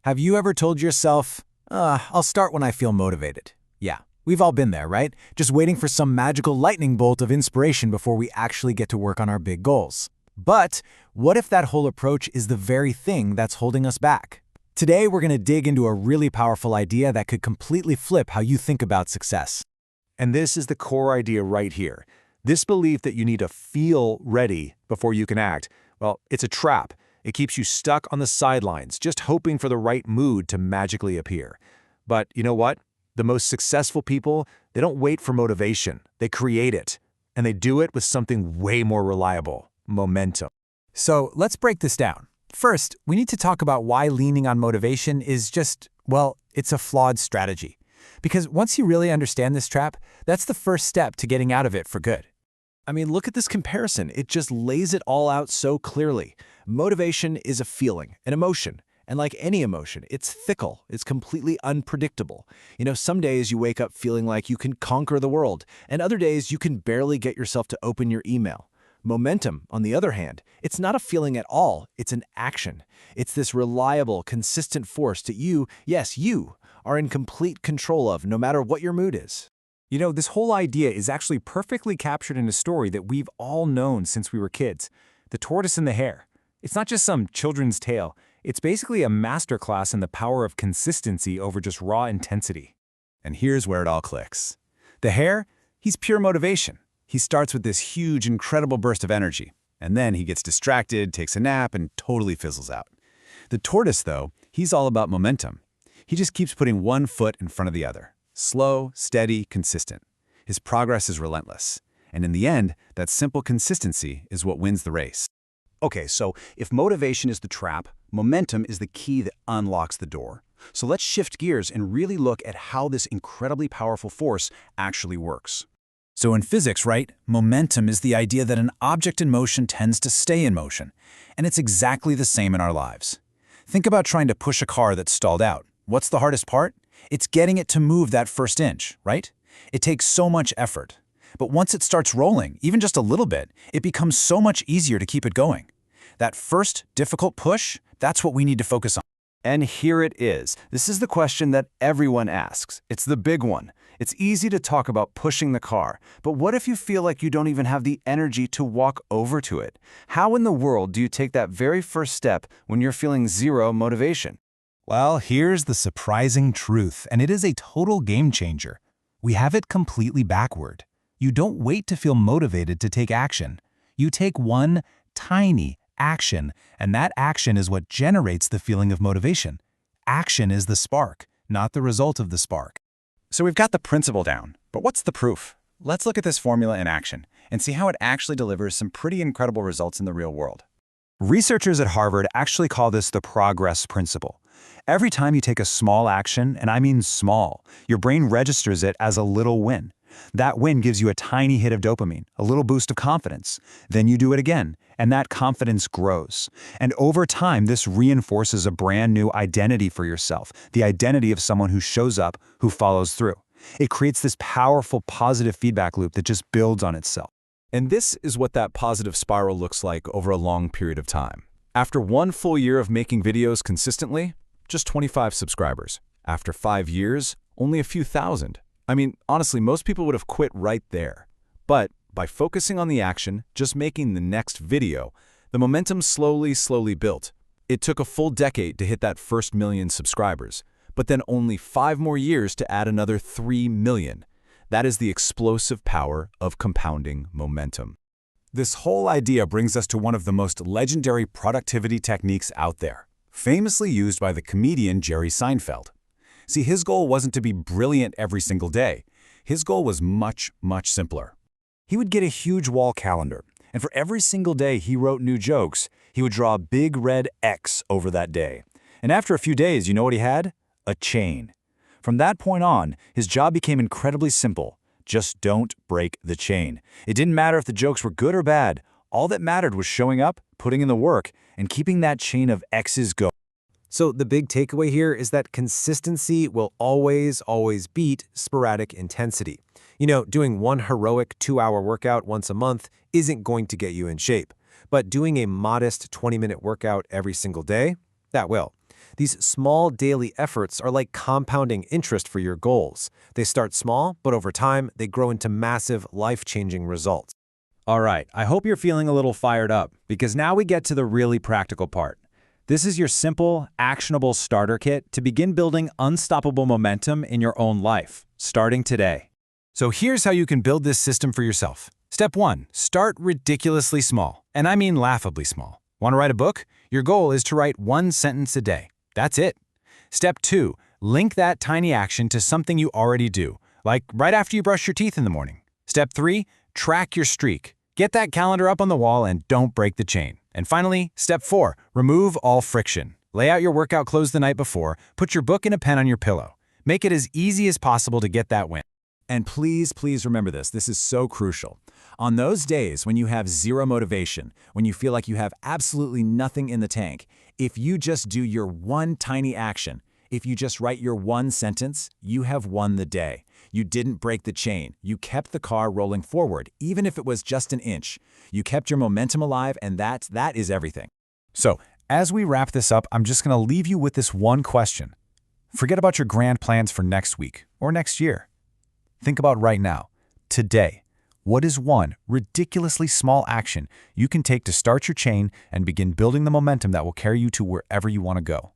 Have you ever told yourself, I'll start when I feel motivated? Yeah, we've all been there, right? Just waiting for some magical lightning bolt of inspiration before we actually get to work on our big goals. But what if that whole approach is the very thing that's holding us back? Today, we're going to dig into a really powerful idea that could completely flip how you think about success. And this is the core idea right here. This belief that you need to feel ready before you can act, well, it's a trap. It keeps you stuck on the sidelines, just hoping for the right mood to magically appear. But you know what? The most successful people, they don't wait for motivation. They create it. And they do it with something way more reliable: momentum. So let's break this down. First, we need to talk about why leaning on motivation is just, well, it's a flawed strategy. Because once you really understand this trap, that's the first step to getting out of it for good. I mean, look at this comparison. It just lays it all out so clearly. Motivation is a feeling, an emotion. And like any emotion, it's fickle, it's completely unpredictable. Some days you wake up feeling like you can conquer the world, and other days you can barely get yourself to open your email. Momentum, on the other hand, it's not a feeling at all, it's an action. It's this reliable, consistent force that you are in complete control of no matter what your mood is. This whole idea is actually perfectly captured in a story that we've all known since we were kids: The Tortoise and the Hare. It's not just some children's tale. It's basically a masterclass in the power of consistency over just raw intensity. And here's where it all clicks. The hare, he's pure motivation. He starts with this huge, incredible burst of energy, and then he gets distracted, takes a nap, and totally fizzles out. The tortoise, though, he's all about momentum. He just keeps putting one foot in front of the other. Slow, steady, consistent. His progress is relentless. And in the end, that simple consistency is what wins the race. Okay, so if motivation is the trap, momentum is the key that unlocks the door. So let's shift gears and really look at how this incredibly powerful force actually works. So in physics, right, momentum is the idea that an object in motion tends to stay in motion. And it's exactly the same in our lives. Think about trying to push a car that's stalled out. What's the hardest part? It's getting it to move that first inch, right? It takes so much effort. But once it starts rolling, even just a little bit, it becomes so much easier to keep it going. That first difficult push, that's what we need to focus on. And here it is. This is the question that everyone asks. It's the big one. It's easy to talk about pushing the car, but what if you feel like you don't even have the energy to walk over to it? How in the world do you take that very first step when you're feeling zero motivation? Well, here's the surprising truth, and it is a total game changer. We have it completely backward. You don't wait to feel motivated to take action. You take one tiny action, and that action is what generates the feeling of motivation. Action is the spark, not the result of the spark. So we've got the principle down, but what's the proof? Let's look at this formula in action and see how it actually delivers some pretty incredible results in the real world. Researchers at Harvard actually call this the progress principle. Every time you take a small action, and I mean small, your brain registers it as a little win. That win gives you a tiny hit of dopamine, a little boost of confidence. Then you do it again, and that confidence grows. And over time, this reinforces a brand new identity for yourself, the identity of someone who shows up, who follows through. It creates this powerful positive feedback loop that just builds on itself. And this is what that positive spiral looks like over a long period of time. After 1 full year of making videos consistently, just 25 subscribers. After 5 years, only a few thousand. I mean, honestly, most people would have quit right there. But by focusing on the action, just making the next video, the momentum slowly built. It took a full decade to hit that first 1 million subscribers, but then only 5 more years to add another 3 million. That is the explosive power of compounding momentum. This whole idea brings us to one of the most legendary productivity techniques out there, famously used by the comedian Jerry Seinfeld. See, his goal wasn't to be brilliant every single day. His goal was much simpler. He would get a huge wall calendar, and for every single day he wrote new jokes, he would draw a big red X over that day. And after a few days, you know what he had? A chain. From that point on, his job became incredibly simple. Just don't break the chain. It didn't matter if the jokes were good or bad. All that mattered was showing up, putting in the work, and keeping that chain of X's going. So the big takeaway here is that consistency will always beat sporadic intensity. Doing one heroic 2-hour workout once a month isn't going to get you in shape. But doing a modest 20-minute workout every single day, that will. These small daily efforts are like compounding interest for your goals. They start small, but over time, they grow into massive, life-changing results. All right, I hope you're feeling a little fired up, because now we get to the really practical part. This is your simple, actionable starter kit to begin building unstoppable momentum in your own life, starting today. So here's how you can build this system for yourself. Step 1. Start ridiculously small, and I mean laughably small. Want to write a book? Your goal is to write 1 sentence a day. That's it. Step 2. Link that tiny action to something you already do, like right after you brush your teeth in the morning. Step 3. Track your streak. Get that calendar up on the wall and don't break the chain. And finally, step 4, remove all friction. Lay out your workout clothes the night before, put your book and a pen on your pillow. Make it as easy as possible to get that win. And please remember this. This is so crucial. On those days when you have zero motivation, when you feel like you have absolutely nothing in the tank, if you just do your one tiny action, if you just write your 1 sentence, you have won the day. You didn't break the chain. You kept the car rolling forward, even if it was just an inch. You kept your momentum alive, and that is everything. So, as we wrap this up, I'm just going to leave you with this one question. Forget about your grand plans for next week or next year. Think about right now, today. What is one ridiculously small action you can take to start your chain and begin building the momentum that will carry you to wherever you want to go?